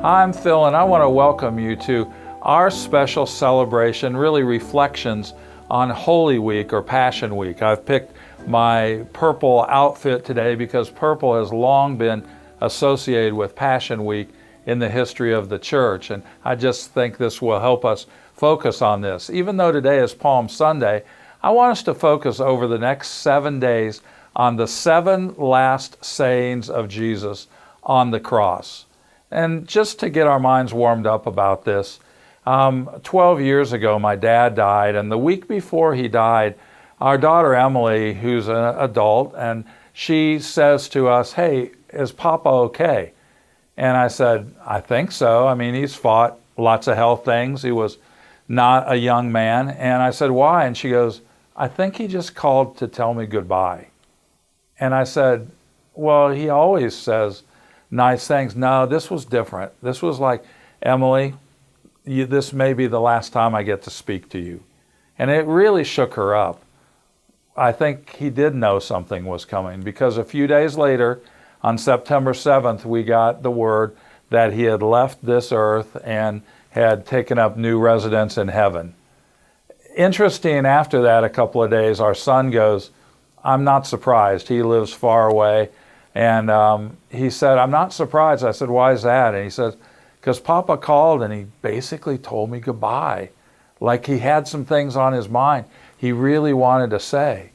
I'm Phil, and I want to welcome you to our special celebration, really reflections on Holy Week or Passion Week. I've picked my purple outfit today because purple has long been associated with Passion Week in the history of the church, and I just think this will help us focus on this. Even though today is Palm Sunday, I want us to focus over the next 7 days on the 7 last sayings of Jesus on the cross. And just to get our minds warmed up about this, 12 years ago my dad died, and the week before he died, our daughter Emily, who's an adult, and she says to us, "Hey, is Papa okay?" And I said, "I think so. I mean, he's fought lots of health things. He was not a young man." And I said, "Why?" And she goes, "I think he just called to tell me goodbye." And I said, "Well, he always says nice things." "No, this was different. This was like, Emily, this may be the last time I get to speak to you." And it really shook her up. I think he did know something was coming, because a few days later, on September 7th, we got the word that he had left this earth and had taken up new residence in heaven. Interesting, after that, a couple of days, our son goes, "I'm not surprised. He lives far away." And he said, "I'm not surprised." I said, "Why is that?" And he says, "Because Papa called and he basically told me goodbye. Like he had some things on his mind he really wanted to say."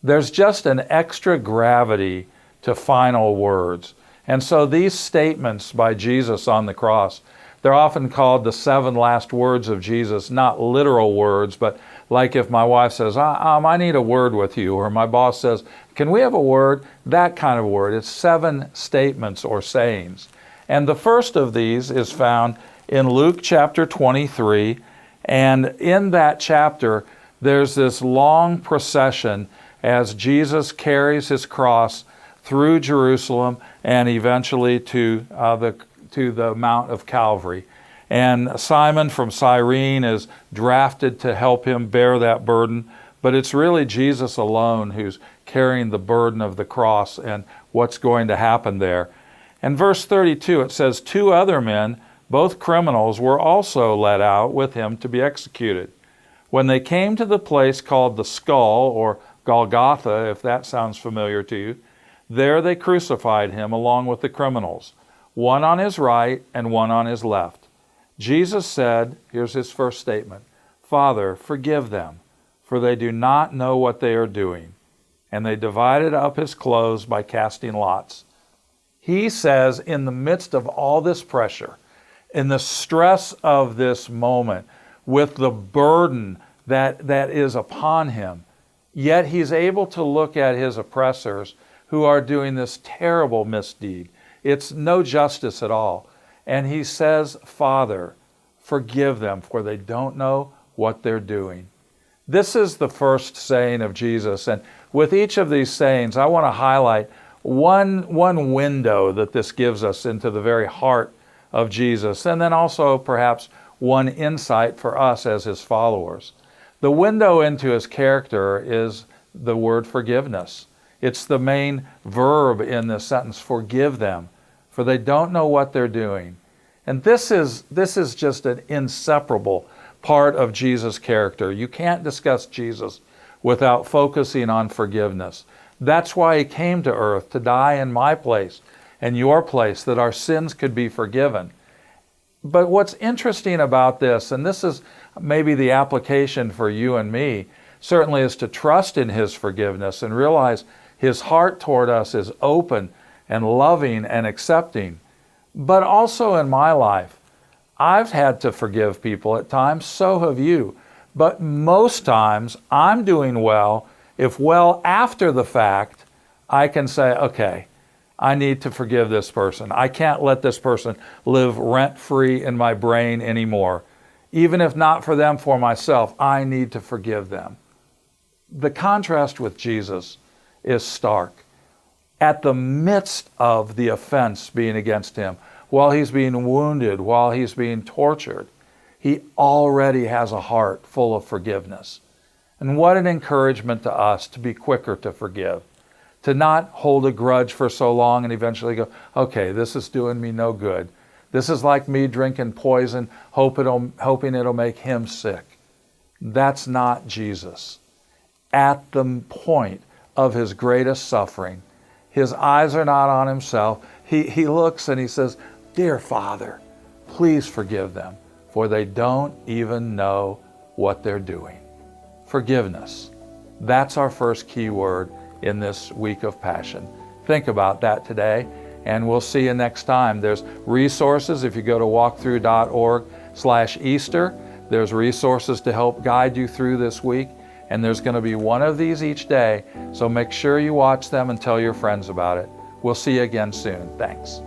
There's just an extra gravity to final words. And so these statements by Jesus on the cross, they're often called the 7 last words of Jesus, not literal words, but like if my wife says, I need a word with you, or my boss says, "Can we have a word?" That kind of word. It's 7 statements or sayings. And the first of these is found in Luke chapter 23. And in that chapter, there's this long procession as Jesus carries his cross through Jerusalem and eventually to the Mount of Calvary. And Simon from Cyrene is drafted to help him bear that burden, but it's really Jesus alone who's carrying the burden of the cross and what's going to happen there. In verse 32, it says, 2 other men, both criminals, were also led out with him to be executed. When they came to the place called the Skull, or Golgotha, if that sounds familiar to you, there they crucified him along with the criminals, one on his right and one on his left. Jesus said, here's his first statement, "Father, forgive them, for they do not know what they are doing." And they divided up his clothes by casting lots. He says, in the midst of all this pressure, in the stress of this moment, with the burden that is upon him, yet he's able to look at his oppressors who are doing this terrible misdeed. It's no justice at all. And he says, "Father, forgive them, for they don't know what they're doing." This is the first saying of Jesus. And with each of these sayings, I want to highlight one window that this gives us into the very heart of Jesus, and then also perhaps one insight for us as his followers. The window into his character is the word forgiveness. It's the main verb in this sentence, "forgive them, for they don't know what they're doing." And this is just an inseparable part of Jesus' character. You can't discuss Jesus without focusing on forgiveness. That's why he came to earth, to die in my place and your place, that our sins could be forgiven. But what's interesting about this, and this is maybe the application for you and me, certainly is to trust in his forgiveness and realize his heart toward us is open and loving and accepting. But also in my life, I've had to forgive people at times, so have you. But most times, I'm doing well if well after the fact, I can say, okay, I need to forgive this person. I can't let this person live rent-free in my brain anymore. Even if not for them, for myself, I need to forgive them. The contrast with Jesus is stark. At the midst of the offense being against him, while he's being wounded, while he's being tortured, he already has a heart full of forgiveness. And what an encouragement to us to be quicker to forgive, to not hold a grudge for so long and eventually go, okay, this is doing me no good. This is like me drinking poison, hoping it'll make him sick. That's not Jesus. At the point of his greatest suffering, his eyes are not on himself. He looks and he says, "Dear Father, please forgive them, for they don't even know what they're doing." Forgiveness. That's our first key word in this week of Passion. Think about that today, and we'll see you next time. There's resources. If you go to walkthrough.org/Easter, there's resources to help guide you through this week, and there's going to be one of these each day, so make sure you watch them and tell your friends about it. We'll see you again soon. Thanks.